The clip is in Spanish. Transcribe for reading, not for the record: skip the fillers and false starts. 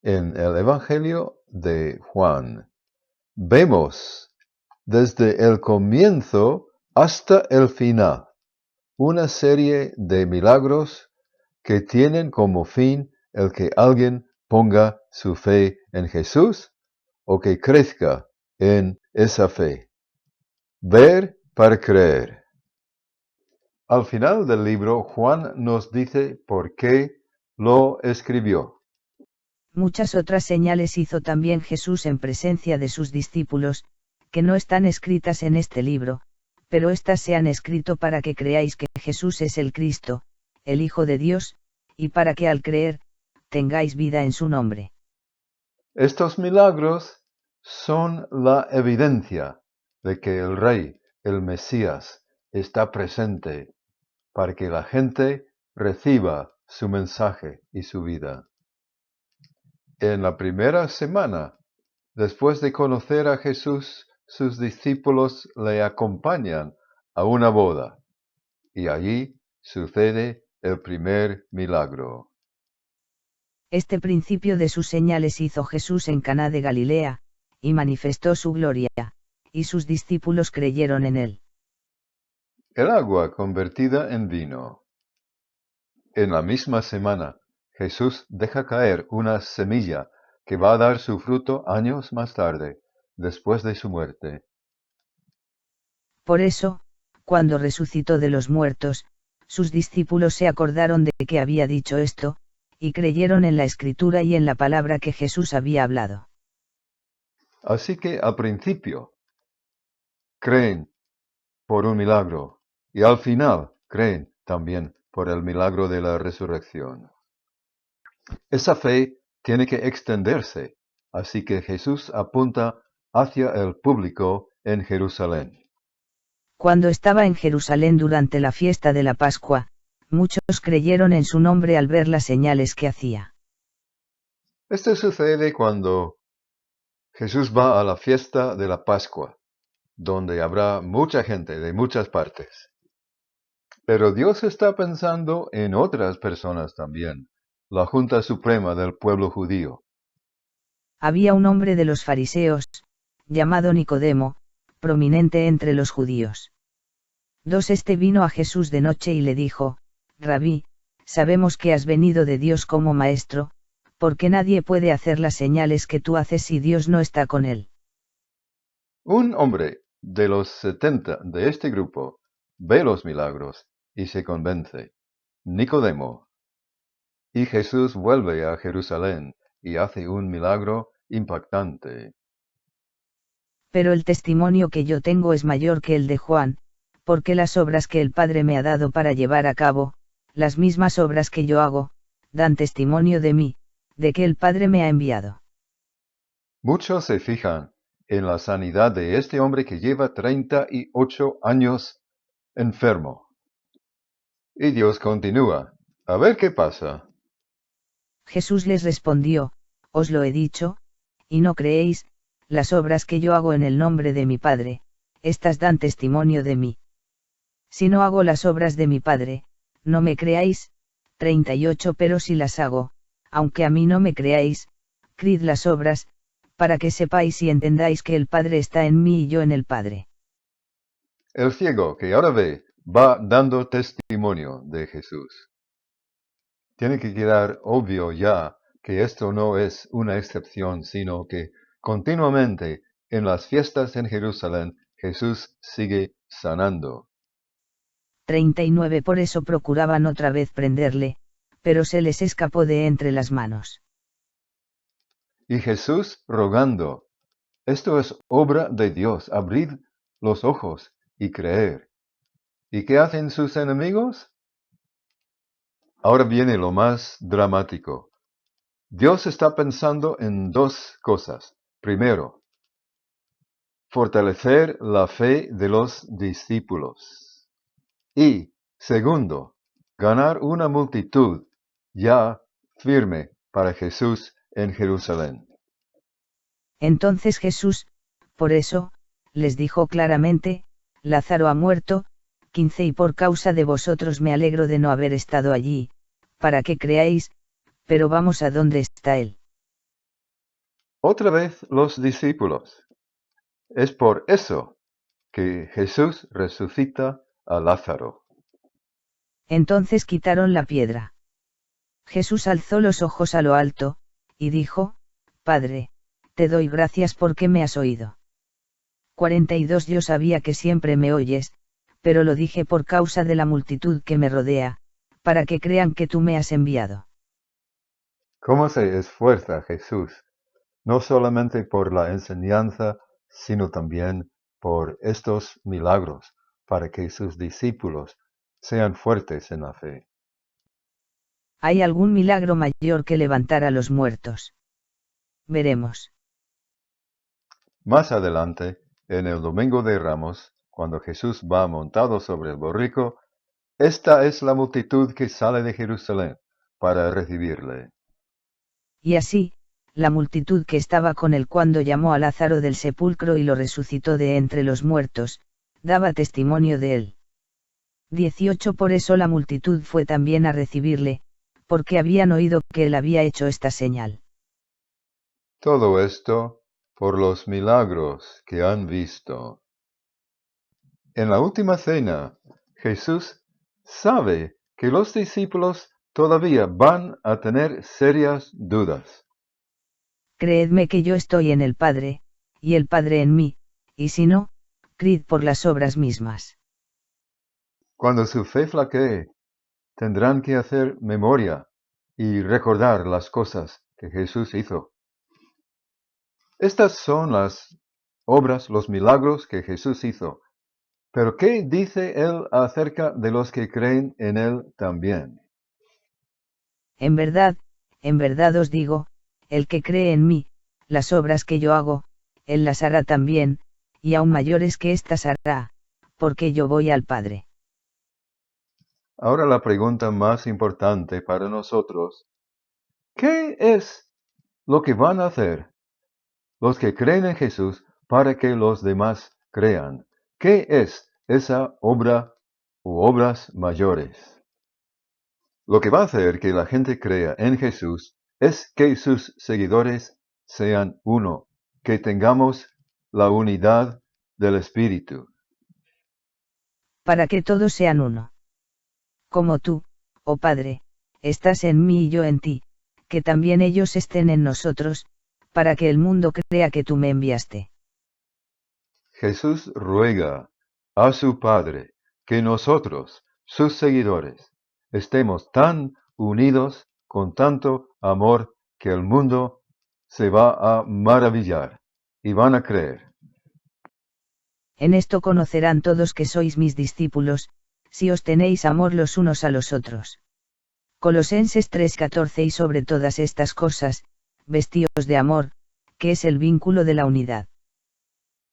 En el Evangelio de Juan vemos desde el comienzo hasta el final una serie de milagros que tienen como fin el que alguien ponga su fe en Jesús o que crezca en esa fe. Ver para creer. Al final del libro, Juan nos dice por qué lo escribió. Muchas otras señales hizo también Jesús en presencia de sus discípulos, que no están escritas en este libro, pero éstas se han escrito para que creáis que Jesús es el Cristo, el Hijo de Dios, y para que al creer, tengáis vida en su nombre. Estos milagros son la evidencia de que el Rey, el Mesías, está presente para que la gente reciba su mensaje y su vida. En la primera semana, después de conocer a Jesús, sus discípulos le acompañan a una boda, y allí sucede el primer milagro. Este principio de sus señales hizo Jesús en Caná de Galilea, y manifestó su gloria, y sus discípulos creyeron en él. El agua convertida en vino. En la misma semana, Jesús deja caer una semilla que va a dar su fruto años más tarde, después de su muerte. Por eso, cuando resucitó de los muertos, sus discípulos se acordaron de que había dicho esto, y creyeron en la Escritura y en la palabra que Jesús había hablado. Así que al principio creen por un milagro y al final creen también por el milagro de la resurrección. Esa fe tiene que extenderse, así que Jesús apunta hacia el público en Jerusalén. Cuando estaba en Jerusalén durante la fiesta de la Pascua, muchos creyeron en su nombre al ver las señales que hacía. Esto sucede cuando Jesús va a la fiesta de la Pascua, donde habrá mucha gente de muchas partes. Pero Dios está pensando en otras personas también, la Junta Suprema del pueblo judío. Había un hombre de los fariseos, llamado Nicodemo, prominente entre los judíos. Este vino a Jesús de noche y le dijo: Rabí, sabemos que has venido de Dios como maestro, porque nadie puede hacer las señales que tú haces si Dios no está con él. Un hombre de los 70 de este grupo ve los milagros y se convence. Nicodemo. Y Jesús vuelve a Jerusalén y hace un milagro impactante. Pero el testimonio que yo tengo es mayor que el de Juan, porque las obras que el Padre me ha dado para llevar a cabo, las mismas obras que yo hago, dan testimonio de mí, de que el Padre me ha enviado. Muchos se fijan en la sanidad de este hombre que lleva 38 años enfermo. Y Dios continúa. A ver qué pasa. Jesús les respondió: Os lo he dicho, y no creéis, las obras que yo hago en el nombre de mi Padre, estas dan testimonio de mí. Si no hago las obras de mi Padre, no me creáis. 38 Pero si las hago, aunque a mí no me creáis, creed las obras, para que sepáis y entendáis que el Padre está en mí y yo en el Padre. El ciego que ahora ve va dando testimonio de Jesús. Tiene que quedar obvio ya que esto no es una excepción, sino que continuamente en las fiestas en Jerusalén Jesús sigue sanando. 39 Por eso procuraban otra vez prenderle, pero se les escapó de entre las manos. Y Jesús rogando, esto es obra de Dios, abrid los ojos y creer. ¿Y qué hacen sus enemigos? Ahora viene lo más dramático. Dios está pensando en dos cosas. Primero, fortalecer la fe de los discípulos. Y, segundo, ganar una multitud ya firme para Jesús en Jerusalén. Entonces Jesús, por eso, les dijo claramente: Lázaro ha muerto. 15 Y por causa de vosotros me alegro de no haber estado allí, para que creáis, pero vamos a donde está él. otra vez los discípulos. Es por eso que Jesús resucita a Lázaro. Entonces quitaron la piedra. Jesús alzó los ojos a lo alto, y dijo, Padre, te doy gracias porque me has oído. 42 Yo sabía que siempre me oyes, pero lo dije por causa de la multitud que me rodea, para que crean que tú me has enviado. ¿Cómo se esfuerza Jesús? No solamente por la enseñanza, sino también por estos milagros, para que sus discípulos sean fuertes en la fe. ¿Hay algún milagro mayor que levantar a los muertos? Veremos. Más adelante, en el Domingo de Ramos, cuando Jesús va montado sobre el borrico, esta es la multitud que sale de Jerusalén para recibirle. Y así, la multitud que estaba con él cuando llamó a Lázaro del sepulcro y lo resucitó de entre los muertos, daba testimonio de él. 18 Por eso la multitud fue también a recibirle, porque habían oído que él había hecho esta señal. Todo esto por los milagros que han visto. En la última cena, Jesús sabe que los discípulos todavía van a tener serias dudas. Creedme que yo estoy en el Padre, y el Padre en mí, y si no, creed por las obras mismas. Cuando su fe flaquee, tendrán que hacer memoria y recordar las cosas que Jesús hizo. Estas son las obras, los milagros que Jesús hizo. Pero ¿qué dice él acerca de los que creen en él también? En verdad os digo, el que cree en mí, las obras que yo hago, él las hará también, y aún mayores que éstas hará, porque yo voy al Padre. Ahora la pregunta más importante para nosotros: ¿qué es lo que van a hacer los que creen en Jesús para que los demás crean? ¿Qué es esa obra u obras mayores? Lo que va a hacer que la gente crea en Jesús es que sus seguidores sean uno, que tengamos la unidad del Espíritu. Para que todos sean uno. Como tú, oh Padre, estás en mí y yo en ti, que también ellos estén en nosotros, para que el mundo crea que tú me enviaste. Jesús ruega a su Padre que nosotros, sus seguidores, estemos tan unidos con tanto amor que el mundo se va a maravillar y van a creer. En esto conocerán todos que sois mis discípulos, si os tenéis amor los unos a los otros. Colosenses 3:14 Y sobre todas estas cosas, vestíos de amor, que es el vínculo de la unidad.